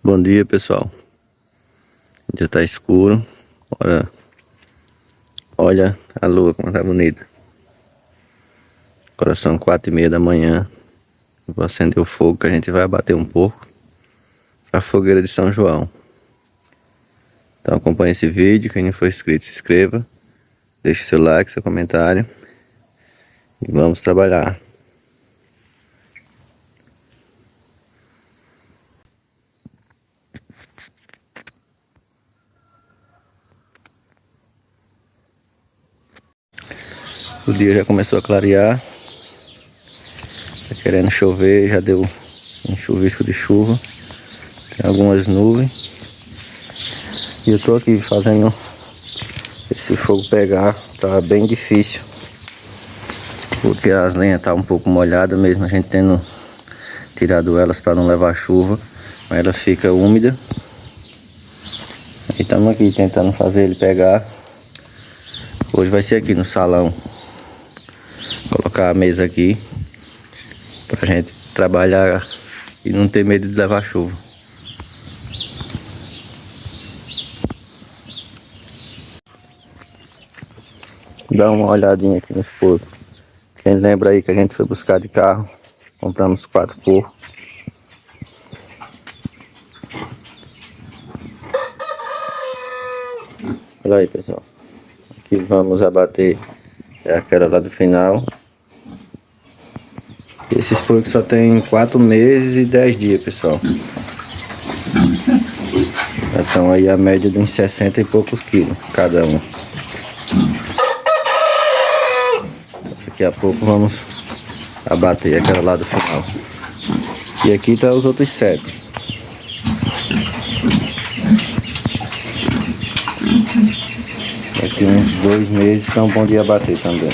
Bom dia, pessoal. Já tá escuro. Olha a lua como tá bonita. Agora são 4h30 da manhã. Vou acender o fogo que a gente vai abater um porco pra fogueira de São João. Então acompanhe esse vídeo. Quem não for inscrito, se inscreva. Deixe seu like, seu comentário. E vamos trabalhar. O dia já começou a clarear. Tá querendo chover, já deu um chuvisco de chuva. Tem algumas nuvens. E eu tô aqui fazendo esse fogo pegar. Tá bem difícil. Porque as lenhas tá um pouco molhadas mesmo. A gente tendo tirado elas para não levar chuva. Mas ela fica úmida. E estamos aqui tentando fazer ele pegar. Hoje vai ser aqui no salão. Colocar a mesa aqui pra gente trabalhar e não ter medo de levar chuva. Dá uma olhadinha aqui nos porcos. Quem lembra aí que a gente foi buscar de carro, compramos 4 porcos. Olha aí, pessoal. Aqui vamos abater aquela lá do final. Esses porcos só tem 4 meses e 10 dias, pessoal. Então aí a média de uns 60 e poucos quilos cada um. Daqui a pouco vamos abater aquela lá do final. E aqui tá os outros 7. Daqui uns 2 meses estão bom de abater também.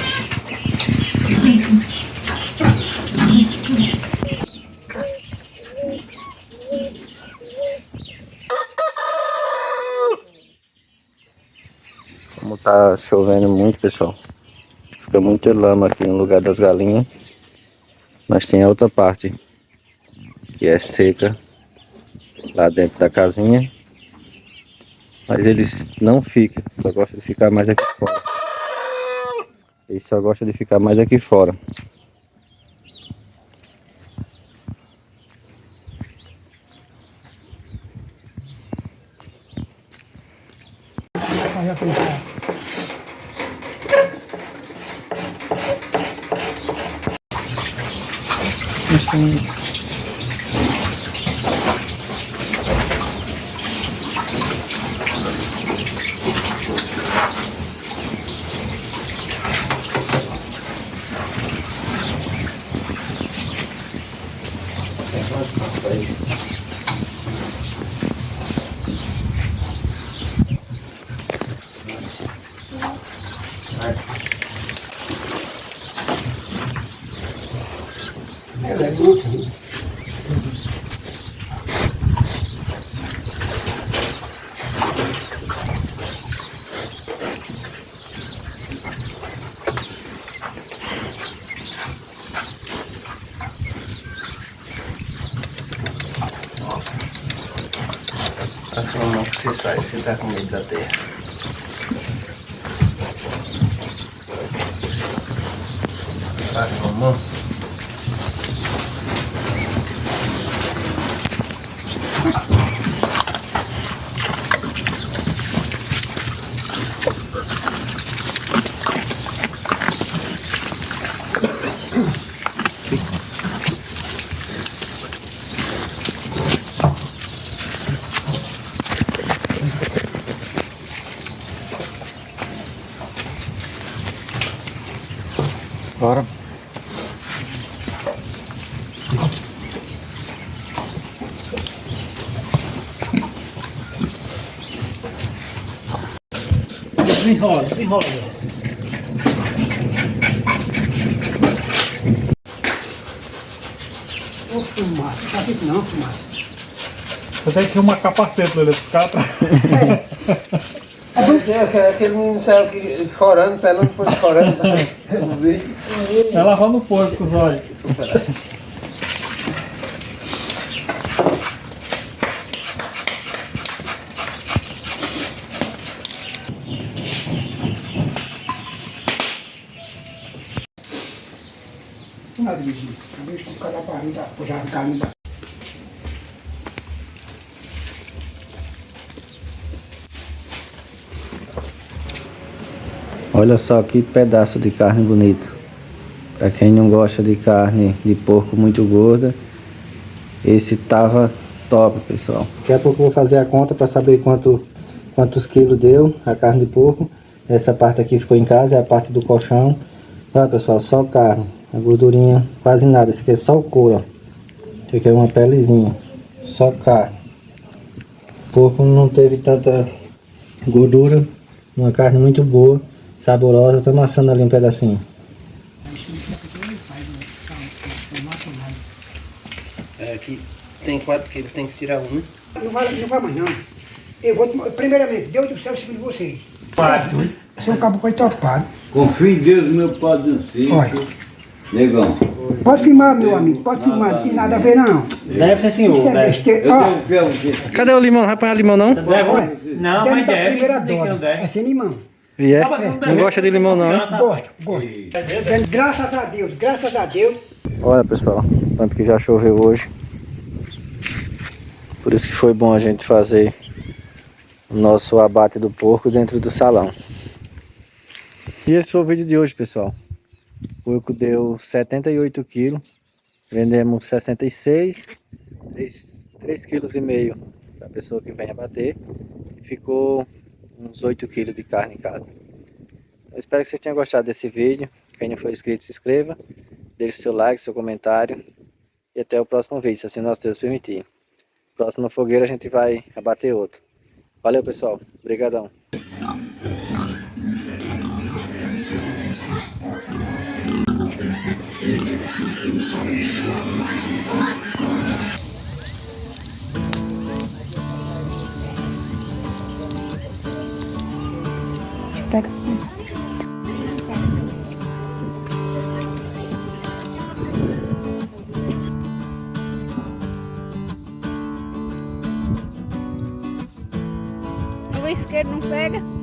Como tá chovendo muito, pessoal, fica muita lama aqui no lugar das galinhas. Mas tem a outra parte que é seca lá dentro da casinha. Mas eles não ficam, só gostam de ficar mais aqui fora. Eles só gostam de ficar mais aqui fora. Ela é grossa, né? Passa a mão que você sai, você tá com medo da terra. Passa a mão. Bora. Desenrola, desenrola. Ô, fumaça, faz isso não, fumaça. Você tem que ir uma capacete, Lelê, pros caras. Aquele menino saiu aqui chorando, pelando, depois chorando. É lavando o porco com os olhos. quadrilzinho. Uma vez com cada barriga, puxar a galinha. Olha só que pedaço de carne bonito. Para quem não gosta de carne de porco muito gorda, esse tava top, pessoal. Daqui a pouco eu vou fazer a conta para saber quantos quilos deu a carne de porco. Essa parte aqui ficou em casa, é a parte do colchão. Olha, pessoal, só carne. A gordurinha quase nada. Esse aqui é só o couro, ó. Esse aqui é uma pelezinha. Só carne. O porco não teve tanta gordura. Uma carne muito boa, saborosa. Tô amassando ali um pedacinho. É, aqui tem 4 quilos, tem que tirar um. Não vai mais não. Eu vou, primeiramente, Deus do céu, segundo vocês. Você é um cabo topado. Confio em Deus, meu Pai do céu. Olha. Negão. Pode filmar, meu amigo, pode filmar, não tem nada a ver não. Deve ser senhor, Isso é deve. besteira. Eu Ó, tenho que ver você. Cadê o limão? Não vai apanhar limão, não? olha, Não, deve mas da deve. primeira Tem que não dose. deve. É sem limão. E é? Tava tudo Não devendo, gosta de limão, não? confiança. Gosto. Graças a Deus, graças a Deus. Olha, pessoal, tanto que já choveu hoje. Por isso que foi bom a gente fazer o nosso abate do porco dentro do salão. E esse foi o vídeo de hoje, pessoal. O porco deu 78 quilos. Vendemos 66, 3,5 kg para a pessoa que vem abater. E ficou uns 8 quilos de carne em casa. Eu espero que vocês tenham gostado desse vídeo. Quem não for inscrito, se inscreva. Deixe seu like, seu comentário. E até o próximo vídeo, se assim nosso Deus permitir. Próxima fogueira a gente vai abater outro. Valeu, pessoal. Obrigadão. Pega. O esquerdo não pega?